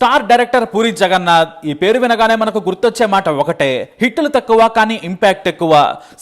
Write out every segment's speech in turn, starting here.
Star director puri Jagannadh. ఈ పేరు వినగానే మనకు గుర్తొచ్చే మాట ఒకటే, హిట్లు తక్కువ కానీ ఇంపాక్ట్ ఎక్కువ.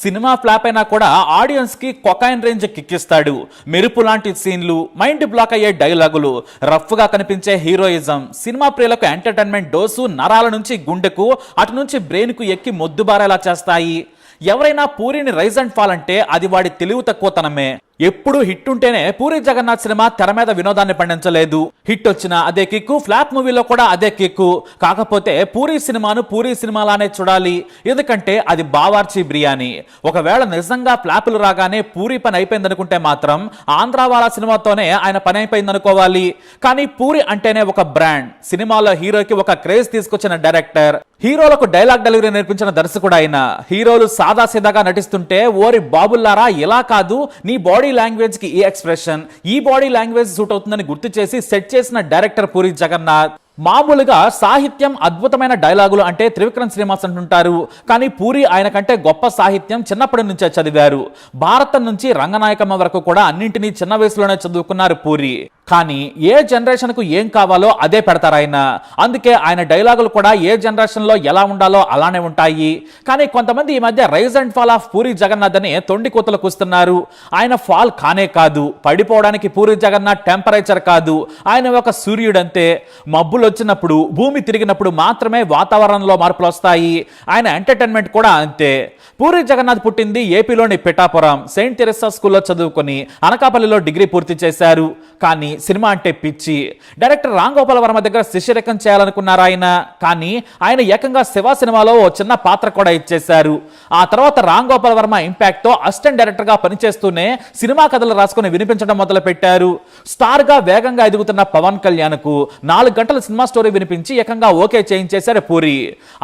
సినిమా ఫ్లాప్ అయినా కూడా ఆడియన్స్ కి కొకైన్ రేంజ్ కిక్కిస్తాడు. మెరుపు లాంటి సీన్లు, మైండ్ బ్లాక్ అయ్యే డైలాగులు, రఫ్ గా కనిపించే హీరోయిజం సినిమా ప్రియులకు ఎంటర్టైన్మెంట్ డోసు నరాల నుంచి గుండెకు, అటు నుంచి బ్రెయిన్ కు ఎక్కి మొద్దుబారేలా చేస్తాయి. ఎవరైనా పూరిని రైజ్ అండ్ ఫాల్ అంటే అది వాడి తెలివి తక్కువతనమే. ఎప్పుడు హిట్ ఉంటేనే పూరి జగన్నాథ్ సినిమా తెర మీద వినోదాన్ని పండించలేదు. హిట్ వచ్చినా అదే కిక్కు, ఫ్లాప్ మూవీలో కూడా అదే కిక్కు. కాకపోతే పూరి సినిమాను పూరి సినిమాలానే చూడాలి, ఎందుకంటే అది బావార్చి బిర్యానీ. ఒకవేళ నిజంగా ఫ్లాపులు రాగానే పూరి పని అయిపోయిందనుకుంటే మాత్రం ఆంధ్ర వాళ్ళ సినిమాతోనే ఆయన పని అయిపోయిందనుకోవాలి. కానీ పూరి అంటేనే ఒక బ్రాండ్. సినిమాలో హీరోకి ఒక క్రేజ్ తీసుకొచ్చిన డైరెక్టర్, హీరోలకు డైలాగ్ డెలివరీ నేర్పించిన దర్శకుడు ఆయన. హీరోలు సాదాసీదాగా నటిస్తుంటే ఓరి బాబుల్లారా ఇలా కాదు, నీ బాడీ లాంగ్వేజ్ కి ఈ ఎక్స్ప్రెషన్, ఈ బాడీ లాంగ్వేజ్ సూట్ అవుతుందని గుర్తు చేసి సెట్ చేసిన డైరెక్టర్ పూరి జగన్నాథ్. మామూలుగా సాహిత్యం, అద్భుతమైన డైలాగులు అంటే త్రివిక్రమ్ శ్రీనివాస్ అంటుంటారు. కానీ పూరి ఆయన కంటే గొప్ప సాహిత్యం చిన్నప్పటి నుంచే చదివారు. భారతం నుంచి రంగనాయకమ్మ వరకు కూడా అన్నింటినీ చిన్న వయసులోనే చదువుకున్నారు పూరి. కానీ ఏ జనరేషన్ కు ఏం కావాలో అదే పెడతారు ఆయన. అందుకే ఆయన డైలాగులు కూడా ఏ జనరేషన్ లో ఎలా ఉండాలో అలానే ఉంటాయి. కానీ కొంతమంది ఈ మధ్య rise and fall of Puri Jagannath అని తొండి కూతలు కూస్తున్నారు. ఆయన ఫాల్ కానే కాదు, పడిపోవడానికి పూరి జగన్నాథ్ టెంపరేచర్ కాదు, ఆయన ఒక సూర్యుడంతే. మబ్బులు వచ్చినప్పుడు, భూమి తిరిగినప్పుడు మాత్రమే వాతావరణంలో మార్పులు వస్తాయి. ఆయన ఎంటర్టైన్మెంట్ కూడా అంతే. పూరి జగన్నాథ్ పుట్టింది ఏపీలోని పిఠాపురం. సెయింట్ తెరెసా స్కూల్లో చదువుకొని అనకాపల్లిలో డిగ్రీ పూర్తి చేశారు. కానీ సినిమా అంటే పిచ్చి. డైరెక్టర్ రామ్ గోపాల్ వర్మ దగ్గర శిష్యరకం చేయాలనుకున్నారు ఆయన. కానీ ఆయన ఏకంగా శివ సినిమాలో ఓ చిన్న పాత్ర కూడా ఇచ్చేశారు. ఆ తర్వాత రామ్ గోపాల్ వర్మ ఇంపాక్ట్ తో అసిస్టెంట్ డైరెక్టర్ గా పనిచేస్తూనే సినిమా కథలు రాసుకుని వినిపించడం మొదలు పెట్టారు. స్టార్ గా వేగంగా ఎదుగుతున్న పవన్ కళ్యాణ్ కు 4 గంటల సినిమా స్టోరీ వినిపించి ఏకంగా ఓకే చేయించేశారు పూరి.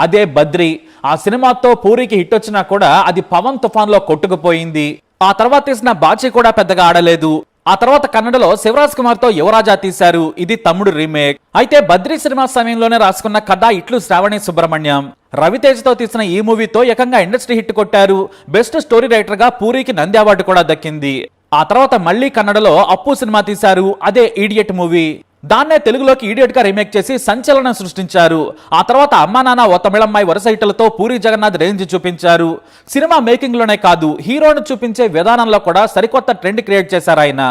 అదే బద్రి. ఆ సినిమాతో పూరికి హిట్ వచ్చినా కూడా అది పవన్ తుఫాన్ లో కొట్టుకుపోయింది. ఆ తర్వాత తీసిన బాచి కూడా పెద్దగా ఆడలేదు. ఆ తర్వాత కన్నడలో శివరాజ్ కుమార్ తో యువరాజా తీశారు. ఇది తమ్ముడు రీమేక్. అయితే బద్రీ సినిమా సమయంలోనే రాసుకున్న కథ ఇట్లు శ్రావణి సుబ్రహ్మణ్యం. రవితేజ్ తో తీసిన ఈ మూవీతో ఏకంగా ఇండస్ట్రీ హిట్ కొట్టారు. బెస్ట్ స్టోరీ రైటర్ గా పూరికి నంది అవార్డు కూడా దక్కింది. ఆ తర్వాత మళ్ళీ కన్నడలో అప్పు సినిమా తీశారు. అదే ఈడియట్ మూవీ. దాన్నే తెలుగులోకి ఈడియట్ గా రీమేక్ చేసి సంచలనం సృష్టించారు. ఆ తర్వాత అమ్మా నాన్న ఓ తమిళమ్మాయి వరుస హిట్లతో పూరి జగన్నాథ్ రేంజ్ చూపించారు. సినిమా మేకింగ్ లోనే కాదు, హీరోను చూపించే విధానంలో కూడా సరికొత్త ట్రెండ్ క్రియేట్ చేశారు ఆయన.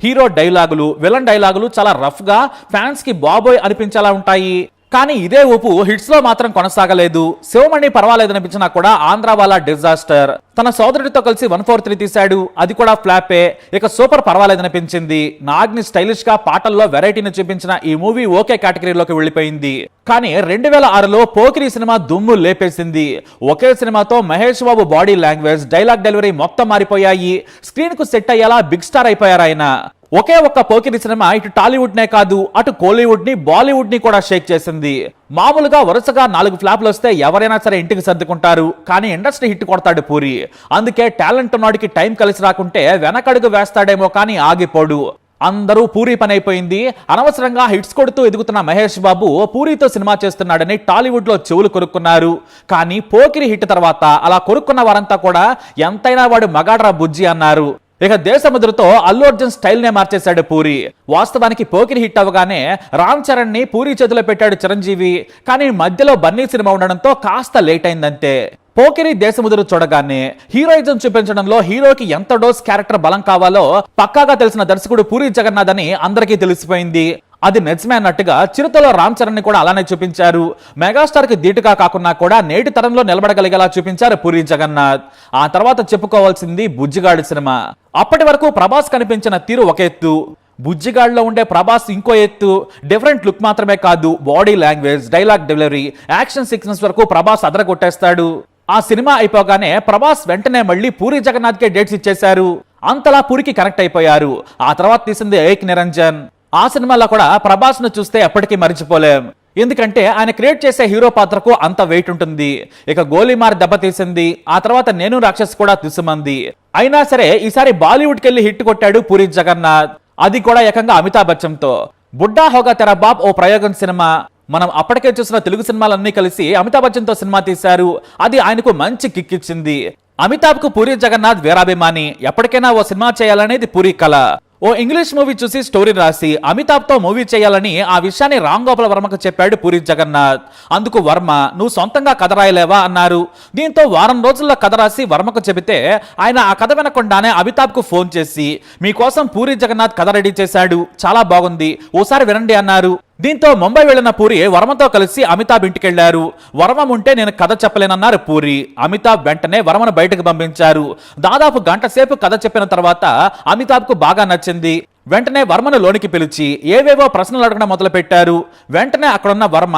హీరో డైలాగులు, విలన్ డైలాగులు చాలా రఫ్ గా ఫ్యాన్స్ కి బాబోయ్ అనిపించేలా ఉంటాయి. కానీ ఇదే ఊపు హిట్స్ లో మాత్రం కొనసాగలేదు. శివమణి పర్వాలేదనిపించినా కూడా ఆంధ్ర వాళ్ళ డిజాస్టర్. తన సోదరుడితో కలిసి 143 తీశాడు. అది కూడా ఫ్లాపే. ఇక సూపర్ పర్వాలేదనిపించింది. నాగ్ని స్టైలిష్ గా పాటల్లో వెరైటీని చూపించిన ఈ మూవీ ఓకే కేటగిరీలోకి వెళ్లిపోయింది. కానీ 2006లో పోకిరి సినిమా దుమ్ము లేపేసింది. ఒకే సినిమాతో Mahesh Babu body language, dialogue delivery మొత్తం మారిపోయాయి. స్క్రీన్ కు సెట్ అయ్యేలా బిగ్ స్టార్ అయిపోయారు ఆయన. ఒకే ఒక్క పోకిరి సినిమా ఇటు టాలీవుడ్ నే కాదు, అటు కోలీవుడ్ ని, బాలీవుడ్ ని కూడా షేక్ చేసింది. మామూలుగా వరుసగా 4 ఫ్లాప్లు వస్తే ఎవరైనా సరే ఇంటికి సర్దుకుంటారు. కానీ ఇండస్ట్రీ హిట్ కొడతాడు పూరి. అందుకే టాలెంట్ ఉన్నోడికి టైం కలిసి రాకుంటే వెనకడుగు వేస్తాడేమో కానీ ఆగిపోడు. అందరూ పూరి పని అయిపోయింది. అనవసరంగా హిట్స్ కొడుతూ ఎదుగుతున్న మహేష్ బాబు పూరితో సినిమా చేస్తున్నాడని టాలీవుడ్ లో చెవులు కొరుక్కున్నారు. కానీ పోకిరి హిట్ తర్వాత అలా కొరుక్కున్న వారంతా కూడా ఎంతైనా వాడు మగాడ్రా బుజ్జి అన్నారు. ఇక దేశముద్రతో అల్లు అర్జున్ స్టైల్ నే మార్చేశాడు పూరి. వాస్తవానికి పోకిరి హిట్ అవగానే రామ్ చరణ్ ని పూరి చేతిలో పెట్టాడు చిరంజీవి. కానీ మధ్యలో బన్నీ సినిమా ఉండడంతో కాస్త లేట్ అయిందంతే. పోకిరి దేశముద్ర చూడగానే హీరోయిజం చూపించడంలో హీరోకి ఎంత డోస్ క్యారెక్టర్ బలం కావాలో పక్కాగా తెలిసిన దర్శకుడు పూరి జగన్నాథ్ అని అందరికీ తెలిసిపోయింది. అది నిజమే అన్నట్టుగా చిరుతలో రామ్ చరణ్ ని కూడా అలానే చూపించారు. మెగాస్టార్ కి ధీటుగా కాకుండా కూడా నేటి తరంలో నిలబడగలిగేలా చూపించారు పూరి జగన్నాథ్. ఆ తర్వాత చెప్పుకోవాల్సింది బుజ్జిగాడు సినిమా. అప్పటి వరకు ప్రభాస్ కనిపించిన తీరు ఒక ఎత్తు, బుజ్జిగాడ్లో ఉండే ప్రభాస్ ఇంకో ఎత్తు. డిఫరెంట్ లుక్ మాత్రమే కాదు, body language, dialogue delivery, action sequence వరకు ప్రభాస్ అదరగొట్టేస్తాడు. ఆ సినిమా అయిపోగానే ప్రభాస్ వెంటనే మళ్ళీ పూరి జగన్నాథ్ కే డేట్స్ ఇచ్చేశారు. అంతలా పూరికి కనెక్ట్ అయిపోయారు. ఆ తర్వాత తీసింది ఏక్ నిరంజన్. ఆ సినిమాలో కూడా ప్రభాస్ ను చూస్తే ఎప్పటికీ మర్చిపోలేం. ఎందుకంటే ఆయన క్రియేట్ చేసే హీరో పాత్రకు అంత వెయిట్ ఉంటుంది. ఇక గోలీమార్ దెబ్బతీసింది. ఆ తర్వాత నేను రాక్షస్ కూడా తుసుమంది. అయినా సరే ఈసారి బాలీవుడ్ కెళ్లి హిట్ కొట్టాడు పూరి జగన్నాథ్. అది కూడా ఏకంగా అమితాబ్ బచ్చన్ తో. బుడ్డా హోగా తెరా బాబ్ ఓ ప్రయోగం సినిమా. మనం అప్పటికే చూసిన తెలుగు సినిమాలన్నీ కలిసి అమితాబ్ బచ్చన్ తో సినిమా తీశారు. అది ఆయనకు మంచి కిక్ ఇచ్చింది. అమితాబ్ కు పూరి జగన్నాథ్ వీరాభిమాని. ఎప్పటికైనా ఓ సినిమా చేయాలనేది పూరి కళ. ఓ ఇంగ్లీష్ మూవీ చూసి స్టోరీ రాసి అమితాబ్తో మూవీ చేయాలని ఆ విషయాన్ని రామ్ గోపాల్ వర్మకు చెప్పాడు పూరి జగన్నాథ్. అందుకు వర్మ నువ్వు సొంతంగా కథ రాయలేవా అన్నారు. దీంతో వారం రోజుల్లో కథ రాసి వర్మకు చెబితే ఆయన ఆ కథ వినకుండానే అమితాబ్కు ఫోన్ చేసి మీకోసం పూరి జగన్నాథ్ కథ రెడీ చేశాడు, చాలా బాగుంది, ఓసారి వినండి అన్నారు. దీంతో ముంబై వెళ్లిన పూరి వర్మతో కలిసి అమితాబ్ ఇంటికెళ్లారు. వర్మ ఉంటే నేను కథ చెప్పలేనన్నారు పూరి. అమితాబ్ వెంటనే వర్మను బయటకు పంపించారు. దాదాపు గంట సేపు కథ చెప్పిన తర్వాత అమితాబ్ కు బాగా నచ్చింది. వెంటనే వర్మను లోనికి పిలిచి ఏవేవో ప్రశ్నలు అడగడం మొదలు పెట్టారు. వెంటనే అక్కడున్న వర్మ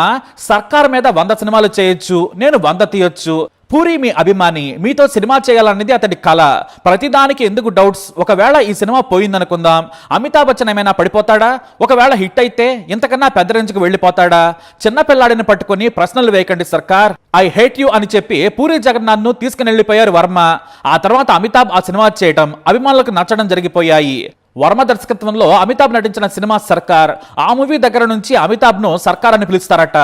సర్కార్ మీద 100 సినిమాలు చేయొచ్చు, నేను 100 తీయొచ్చు, పూరి మీ అభిమాని, మీతో సినిమా చేయాలన్నది అతడి కళ, ప్రతిదానికి ఎందుకు డౌట్స్, ఒకవేళ ఈ సినిమా పోయిందనుకుందాం, అమితాబ్ బచ్చన్ ఏమైనా పడిపోతాడా, ఒకవేళ హిట్ అయితే ఇంతకన్నా పెద్ద రేంజ్కి వెళ్ళిపోతాడా, చిన్న పిల్లాడిని పట్టుకుని ప్రశ్నలు వేయకండి సర్కార్, ఐ హేట్ యు అని చెప్పి పూరి జగన్నాథ్ ను తీసుకుని వెళ్ళిపోయారు వర్మ. ఆ తర్వాత అమితాబ్ ఆ సినిమా చేయటం అభిమానులకు నచ్చడం జరిగిపోయాయి. వర్మ దర్శకత్వంలో అమితాబ్ నటించిన సినిమా సర్కార్. ఆ మూవీ దగ్గర నుంచి అమితాబ్ ను సర్కార్ అని పిలుస్తారట.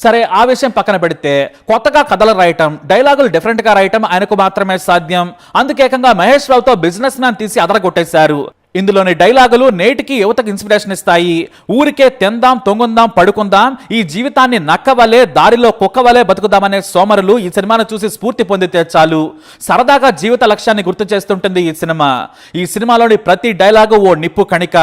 సరే, ఆ విషయం పక్కన పెడితే కొత్తగా కథలు రాయటం, డైలాగులు డిఫరెంట్ గా రాయటం ఆయనకు మాత్రమే సాధ్యం. అందుకేకంగా మహేష్ రావుతో బిజినెస్ మ్యాన్ తీసి అదరగొట్టేశారు. ఇందులోని డైలాగులు నేటికి యువతకు ఇన్స్పిరేషన్ ఇస్తాయి. ఊరికే తిందాం, తొంగుందాం, పడుకుందాం, ఈ జీవితాన్ని నక్కవలే, దారిలో కుక్కవలే బతుకుదామనే సోమరులు ఈ సినిమాను చూసి స్ఫూర్తి పొందితే చాలు. సరదాగా జీవిత లక్ష్యాన్ని గుర్తు చేస్తుంటుంది ఈ సినిమా. ఈ సినిమాలోని ప్రతి డైలాగు ఓ నిప్పు కణిక,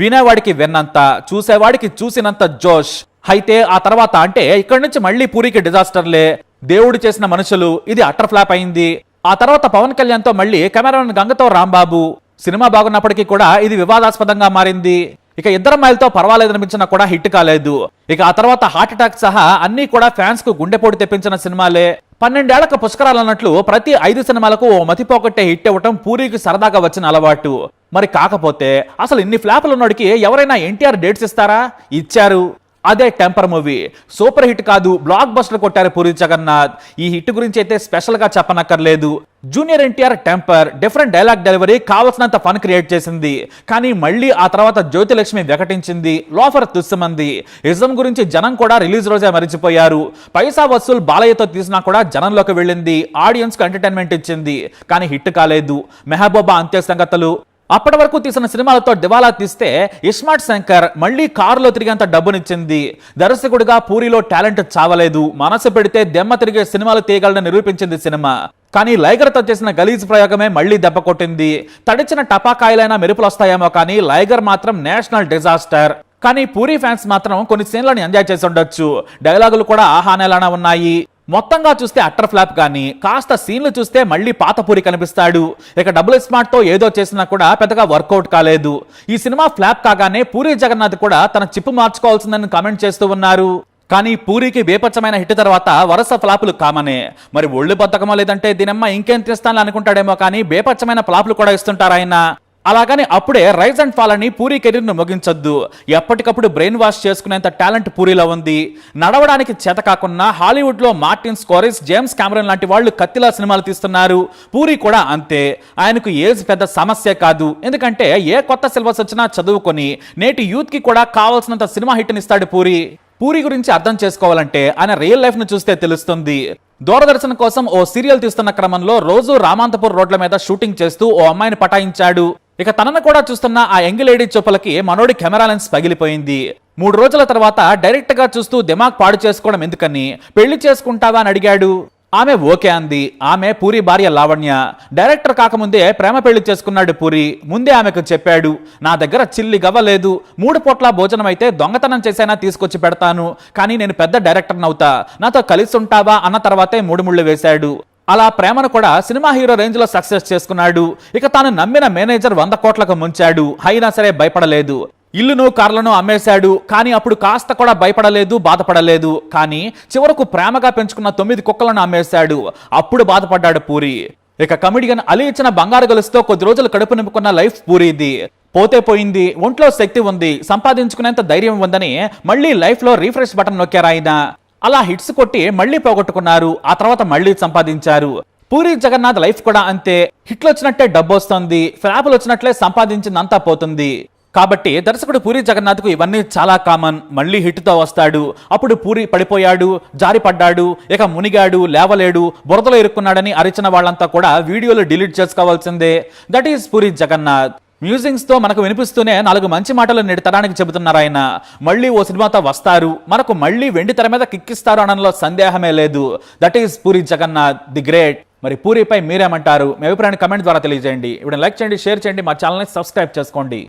వినేవాడికి విన్నంత, చూసేవాడికి చూసినంత జోష్. అయితే ఆ తర్వాత అంటే ఇక్కడి నుంచి మళ్ళీ పూరికి డిజాస్టర్లే. దేవుడు చేసిన మనుషులు ఇది అటర్ ఫ్లాప్ అయింది. ఆ తర్వాత పవన్ కళ్యాణ్ తో మళ్ళీ కెమెరామెన్ గంగతో రాంబాబు. సినిమా బాగున్నప్పటికీ కూడా ఇది వివాదాస్పదంగా మారింది. ఇక ఇద్దరమ్మాయిలతో పర్వాలేదనిపించినా కూడా హిట్ కాలేదు. ఇక ఆ తర్వాత హార్ట్ అటాక్ సహా అన్ని కూడా ఫ్యాన్స్ కు గుండెపోటు తెప్పించిన సినిమాలే. 12 ఏళ్లకు పుష్కరాలు అన్నట్లు ప్రతి 5 సినిమాలకు ఓ మతిపోగొట్టే హిట్ ఇవ్వటం పూరికి సరదాగా వచ్చిన అలవాటు. మరి కాకపోతే అసలు ఇన్ని ఫ్లాపులు ఉన్నోడికి ఎవరైనా ఎన్టీఆర్ డేట్స్ ఇస్తారా? ఇచ్చారు. అదే టెంపర్ మూవీ. సూపర్ హిట్ కాదు, బ్లాక్ బస్టర్ కొట్టారు పూరి జగన్నాథ్. ఈ హిట్ గురించి అయితే స్పెషల్ గా చెప్పనక్కర్లేదు. Junior NTR temper, different dialogue delivery కావాల్సినంత ఫన్ క్రియేట్ చేసింది. కానీ మళ్ళీ ఆ తర్వాత జ్యోతిలక్ష్మి వికటించింది, లోఫర్ తుస్సమంది. ఇజం గురించి జనం కూడా రిలీజ్ రోజే మరిచిపోయారు. పైసా వసూల్ బాలయ్యతో తీసినా కూడా జనంలోకి వెళ్ళింది, ఆడియన్స్ కు ఎంటర్టైన్మెంట్ ఇచ్చింది. కానీ హిట్ కాలేదు. మెహబూబా అంతే సంగతులు. అప్పటి వరకు తీసిన సినిమాలతో దివాలా తీస్తే ఇస్మార్ట్ శంకర్ మళ్ళీ కారులో తిరిగేంత డబ్బునిచ్చింది. దర్శకుడిగా పూరిలో టాలెంట్ చావలేదు. మనసు పెడితే దెమ్మ తిరిగే సినిమాలు తీయగలని నిరూపించింది సినిమా. కానీ లైగర్తో చేసిన గలీజ్ ప్రయోగమే మళ్ళీ దెబ్బ కొట్టింది. తడిచిన టపాకాయలైనా మెరుపులు వస్తాయేమో కానీ లైగర్ మాత్రం నేషనల్ డిజాస్టర్. కానీ పూరి ఫ్యాన్స్ మాత్రం కొన్ని సీన్లను ఎంజాయ్ చేసి ఉండొచ్చు. డైలాగులు కూడా ఆహానేలానా ఉన్నాయి. మొత్తంగా చూస్తే అట్టర్ ఫ్లాప్, కానీ కాస్త సీన్లు చూస్తే మళ్ళీ పాత పూరి కనిపిస్తాడు. ఇక డబుల్ స్మార్ట్ తో ఏదో చేసినా కూడా పెద్దగా వర్కౌట్ కాలేదు. ఈ సినిమా ఫ్లాప్ కాగానే పూరి జగన్నాథ్ కూడా తన చిప్పు మార్చుకోవాల్సిందని కామెంట్ చేస్తూ ఉన్నారు. కానీ పూరికి బేపచ్చమైన హిట్ తర్వాత వరుస ఫ్లాపులు కామనే. మరి ఒళ్ళు బద్దకమో లేదంటే దీనమ్మ ఇంకేం తీస్తాను అనుకుంటాడేమో కానీ బేపచ్చమైన ఫ్లాపులు కూడా ఇస్తుంటారు ఆయన. అలాగని అప్పుడే రైజ్ అండ్ ఫాల్ అని పూరి కెరీర్ ను ముగించొద్దు. ఎప్పటికప్పుడు బ్రెయిన్ వాష్ చేసుకునేంత టాలెంట్ పూరిలో ఉంది. నడవడానికి చేత కాకుండా హాలీవుడ్ లో మార్టిన్ స్కోరిస్, జేమ్స్ కెమెరన్ లాంటి వాళ్ళు కత్తిలా సినిమాలు తీస్తున్నారు. పూరి కూడా అంతే. ఆయనకు ఏజ్ పెద్ద సమస్య కాదు. ఎందుకంటే ఏ కొత్త సిలబస్ వచ్చినా చదువుకొని నేటి యూత్ కి కూడా కావాల్సినంత సినిమా హిట్ నిస్తాడు పూరి. పూరి గురించి అర్థం చేసుకోవాలంటే ఆయన రియల్ లైఫ్ ను చూస్తే తెలుస్తుంది. దూరదర్శన్ కోసం ఓ సీరియల్ తీస్తున్న క్రమంలో రోజు రామాంతపూర్ రోడ్ల మీద షూటింగ్ చేస్తూ ఓ అమ్మాయిని పటాయించాడు. ఇక తనను కూడా చూస్తున్న ఆ యంగ్ లేడీ చూపులకి మనోడి కెమెరా లెన్స్ పగిలిపోయింది. 3 రోజుల తర్వాత డైరెక్ట్ గా చూస్తూ దిమాగ్ పాడు చేసుకోవడం ఎందుకని పెళ్లి చేసుకుంటావా అని అడిగాడు. ఆమె ఓకే అంది. ఆమె పూరి భార్య లావణ్య. డైరెక్టర్ కాకముందే ప్రేమ పెళ్లి చేసుకున్నాడు పూరి. ముందే ఆమెకు చెప్పాడు, నా దగ్గర చిల్లి గవ్వలేదు, 3 పూట్ల భోజనం అయితే దొంగతనం చేసైనా తీసుకొచ్చి పెడతాను, కానీ నేను పెద్ద డైరెక్టర్ నవుతా, నాతో కలిసి ఉంటావా అన్న తర్వాతే 3 ముళ్ళు వేశాడు. అలా ప్రేమను కూడా సినిమా హీరో రేంజ్ లో సక్సెస్ చేసుకున్నాడు. ఇక తాను నమ్మిన మేనేజర్ 100 కోట్లకు ముంచాడు. అయినా సరే భయపడలేదు. ఇల్లును కార్లను అమ్మేశాడు. కానీ అప్పుడు కాస్త కూడా భయపడలేదు, బాధపడలేదు. కానీ చివరకు ప్రేమగా పెంచుకున్న 9 కుక్కలను అమ్మేశాడు. అప్పుడు బాధపడ్డాడు పూరి. ఇక కమెడియన్ అలీ ఇచ్చిన బంగారు గొలుసుతో కొద్ది రోజులు కడుపు నింపుకున్న లైఫ్ పూరిది. పోతే పోయింది. ఒంట్లో శక్తి ఉంది, సంపాదించుకునేంత ధైర్యం ఉందని మళ్ళీ లైఫ్ లో రీఫ్రెష్ బటన్ నొక్కారు ఆయన. అలా హిట్స్ కొట్టి మళ్ళీ పోగొట్టుకున్నారు. ఆ తర్వాత మళ్ళీ సంపాదించారు. పూరి జగన్నాథ్ లైఫ్ కూడా అంతే. హిట్లు వచ్చినట్టే డబ్బు వస్తుంది, ఫ్లాపులు వచ్చినట్లే సంపాదించిందంతా పోతుంది. కాబట్టి దర్శకుడు పూరి జగన్నాథ్ కు ఇవన్నీ చాలా కామన్. మళ్ళీ హిట్ తో వస్తాడు. అప్పుడు పూరి పడిపోయాడు, జారిపడ్డాడు, ఇక మునిగాడు, లేవలేడు, బురదలో ఇరుక్కున్నాడని అరిచిన వాళ్ళంతా కూడా వీడియోలు డిలీట్ చేసుకోవాల్సిందే. That is Puri Jagannath. Musics తో మనకు వినిపిస్తూనే 4 మంచి మాటలు నేటి తరానికి చెబుతున్నారు ఆయన. మళ్ళీ ఓ సినిమాతో వస్తారు, మనకు మళ్ళీ వెండి తెర మీద కిక్కిస్తారు అనడంలో సందేహమే లేదు. That is Puri Jagannath the great. మరి పూరిపై మీరేమంటారు? మీ అభిప్రాయాన్ని కమెంట్ ద్వారా తెలియజేయండి. ఇప్పుడు లైక్ చేయండి, షేర్ చేయండి, మా ఛానల్ని సబ్స్క్రైబ్ చేసుకోండి.